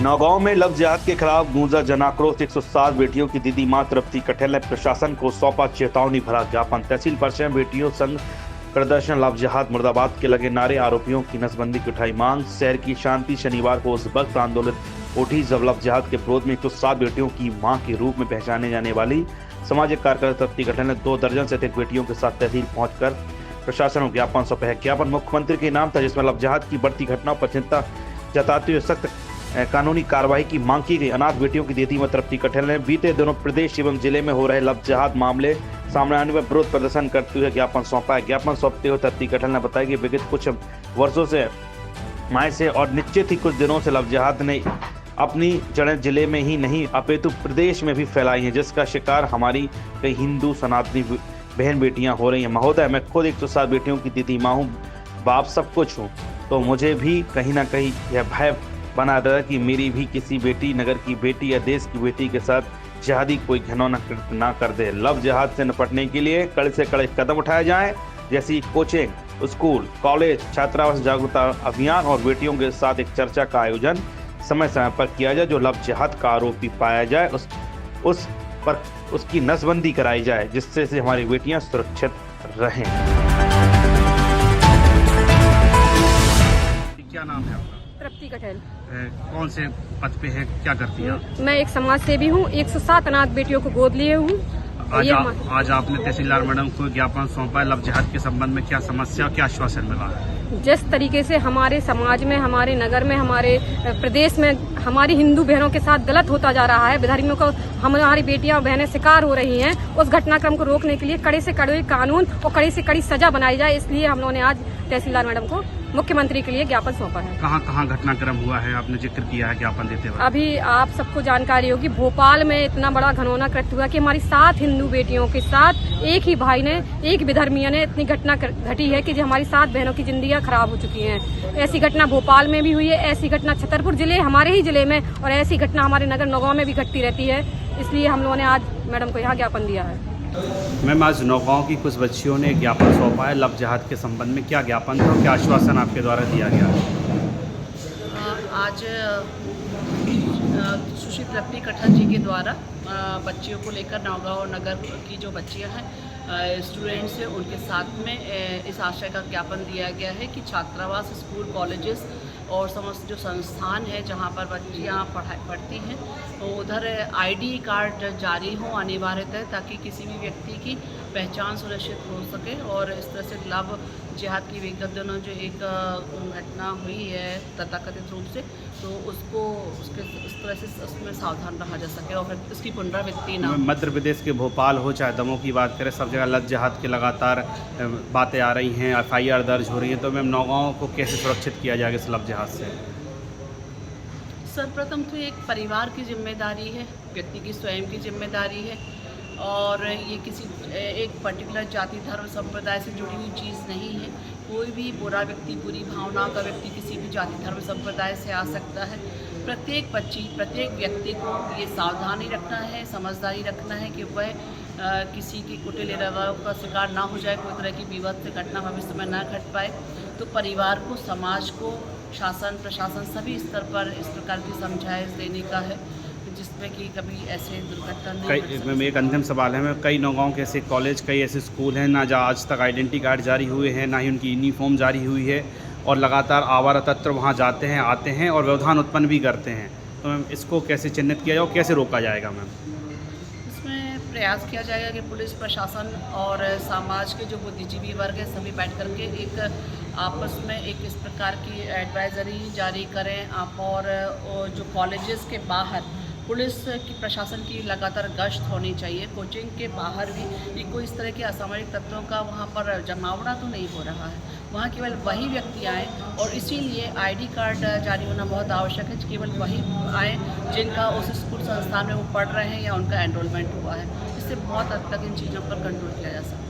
नौगांव में लव जिहाद के खिलाफ गूंजा जन आक्रोश। 107 बेटियों की दीदी मां तृप्ति कठेल ने प्रशासन को सौंपा चेतावनी भरा ज्ञापन। तहसील परिषद बेटियों संघ प्रदर्शन, लव जिहाद मुर्दाबाद के लगे नारे, आरोपियों की नसबंदी की उठाई मांग। शहर की शांति शनिवार को उस वक्त आंदोलित उठी जब लव जिहाद के विरोध में 107 बेटियों की मां के रूप में पहचाने जाने वाली सामाजिक कार्यकर्ता तृप्ति कठेल ने 2 दर्जन से अधिक बेटियों के साथ तहसील पहुंचकर प्रशासन को ज्ञापन सौंपा है। ज्ञापन मुख्यमंत्री के नाम था, जिसमें लव जिहाद की बढ़ती घटनाओं पर चिंता जताते हुए सख्त कानूनी कार्रवाई की मांग की गई। अनाथ बेटियों की दीदी तृप्ति कठेल ने बीते दिनों प्रदेश एवं जिले में हो रहे लव जिहाद मामले सामने आने पर विरोध प्रदर्शन करते हुए ज्ञापन सौंपा है। ज्ञापन सौंपते हुए तृप्ति कठेल ने बताया कि विगत कुछ वर्षों से माय से और निश्चित ही कुछ दिनों से लव जिहाद ने अपनी जड़ें जिले में ही नहीं अपितु प्रदेश में भी फैलाई हैं, जिसका शिकार हमारी कई हिंदू सनातनी बहन बेटियां हो रही हैं। महोदय, मैं खुद 107 बेटियों की दीदी माँ हूँ, बाप सब कुछ हूँ, तो मुझे भी कहीं ना कहीं यह भय बना रहा कि मेरी भी किसी बेटी, नगर की बेटी या देश की बेटी के साथ जिहादी कोई घिनौना ना कर दे। लव जिहाद से निपटने के लिए कड़े से कड़े कदम उठाए जाएं, जैसी कोचिंग, स्कूल, कॉलेज, छात्रावास जागरूकता अभियान और बेटियों के साथ एक चर्चा का आयोजन समय समय पर किया जाए। जो लव जिहाद का आरोपी पाया जाए उस पर उसकी नसबंदी कराई जाए, जिससे से हमारी बेटियां सुरक्षित रहें। क्या नाम है आपका? तृप्ति कठेल। कौन से पद पे है, क्या करती है आप? मैं एक समाज सेवी हूँ। 107 अनाथ बेटियों को गोद लिए हूँ। आज आपने तहसीलदार मैडम को ज्ञापन सौंपा है लव जिहाद के संबंध में, क्या समस्या, क्या आश्वासन मिला? जिस तरीके से हमारे समाज में, हमारे नगर में, हमारे प्रदेश में हमारी हिंदू बहनों के साथ गलत होता जा रहा है, धर्मियों को हमारी बेटियां और बहनें शिकार हो रही हैं, उस घटनाक्रम को रोकने के लिए कड़े से कड़े कानून और कड़ी से कड़ी सजा बनाई जाए, इसलिए हम लोगों ने आज तहसीलदार मैडम को मुख्यमंत्री के लिए ज्ञापन सौंपा है। कहाँ कहाँ घटनाक्रम हुआ है, आपने जिक्र किया है ज्ञापन देते हुए? अभी आप सबको जानकारी होगी, भोपाल में इतना बड़ा घिनौना कृत्य हुआ कि हमारी 7 हिंदू बेटियों के साथ एक ही भाई ने, एक विधर्मीय ने इतनी घटना घटी है कि जो हमारी 7 बहनों की जिंदगियां खराब हो चुकी हैं। ऐसी घटना भोपाल में भी हुई है, ऐसी घटना छतरपुर जिले, हमारे ही जिले में, और ऐसी घटना हमारे नगर नौगांव में भी घटती रहती है। इसलिए हम लोगों ने आज मैडम को यहाँ ज्ञापन दिया है। मैम, आज नौगांव की कुछ बच्चियों ने ज्ञापन सौंपा है लव जिहाद के संबंध में, क्या ज्ञापन था, क्या आश्वासन आपके द्वारा दिया गया? आज सुश्री तृप्ति कठेल जी के द्वारा बच्चियों को लेकर नौगांव नगर की जो बच्चियां हैं, स्टूडेंट्स हैं, उनके साथ में इस आशय का ज्ञापन दिया गया है कि छात्रावास, स्कूल, कॉलेजेस और समस्त जो संस्थान है जहां पर बच्चियां पढ़ती हैं, तो उधर आईडी कार्ड जारी हो अनिवार्यतः, ताकि किसी भी व्यक्ति की पहचान सुनिश्चित हो सके। और इस तरह से लव जिहाद की विगत दिनों जो एक घटना हुई है तथाकथित रूप से, तो उसको इस तरह से उसमें सावधान रहा जा सके और फिर इसकी पुनरावृत्ति ना। मध्य प्रदेश के भोपाल हो चाहे दमोह की बात करें, सब जगह लव जिहाद के लगातार बातें आ रही हैं, FIR दर्ज हो रही है, तो मैम नौगांव को कैसे सुरक्षित किया जाएगा इस लव जिहाद से? सर्वप्रथम तो एक परिवार की जिम्मेदारी है, व्यक्ति की स्वयं की जिम्मेदारी है, और ये किसी एक पर्टिकुलर जाति, धर्म, संप्रदाय से जुड़ी हुई चीज़ नहीं है। कोई भी बुरा व्यक्ति, बुरी भावनाओं का व्यक्ति किसी भी जाति, धर्म, संप्रदाय से आ सकता है। प्रत्येक बच्ची, प्रत्येक व्यक्ति को ये सावधानी रखना है, समझदारी रखना है कि वह किसी की कुटिल इरादों का शिकार ना हो जाए, कोई तरह की विवाद घटना भविष्य में ना घट पाए। तो परिवार को, समाज को, शासन, प्रशासन सभी स्तर पर इस प्रकार की समझाइश देने का है, जिसमें कि कभी ऐसे दुर्घटना नहीं। में एक अंतिम सवाल है, मैं कई नौगांव के ऐसे कॉलेज, कई ऐसे स्कूल हैं ना जहाँ आज तक आइडेंटिटी कार्ड जारी हुए हैं, ना ही उनकी यूनिफॉर्म जारी हुई है, और लगातार आवारा तत्व वहाँ जाते हैं, आते हैं और व्यवधान उत्पन्न भी करते हैं। तो मैम इसको कैसे चिन्हित किया जाए और कैसे रोका जाएगा? मैम इसमें प्रयास किया जाएगा कि पुलिस प्रशासन और समाज के जो बुद्धिजीवी वर्ग है सभी बैठ करके एक आपस में एक इस प्रकार की एडवाइजरी जारी करें आप, और जो कॉलेजेस के बाहर पुलिस की, प्रशासन की लगातार गश्त होनी चाहिए। कोचिंग के बाहर भी ये कोई इस तरह के असामरिक तत्वों का वहाँ पर जमावड़ा तो नहीं हो रहा है, वहाँ केवल वही व्यक्ति आए, और इसीलिए आईडी कार्ड जारी होना बहुत आवश्यक है। केवल वही आए जिनका उस स्कूल संस्थान में वो पढ़ रहे हैं या उनका एनरोलमेंट हुआ है। इससे बहुत हद तक इन चीज़ों पर कंट्रोल किया जा सकता है।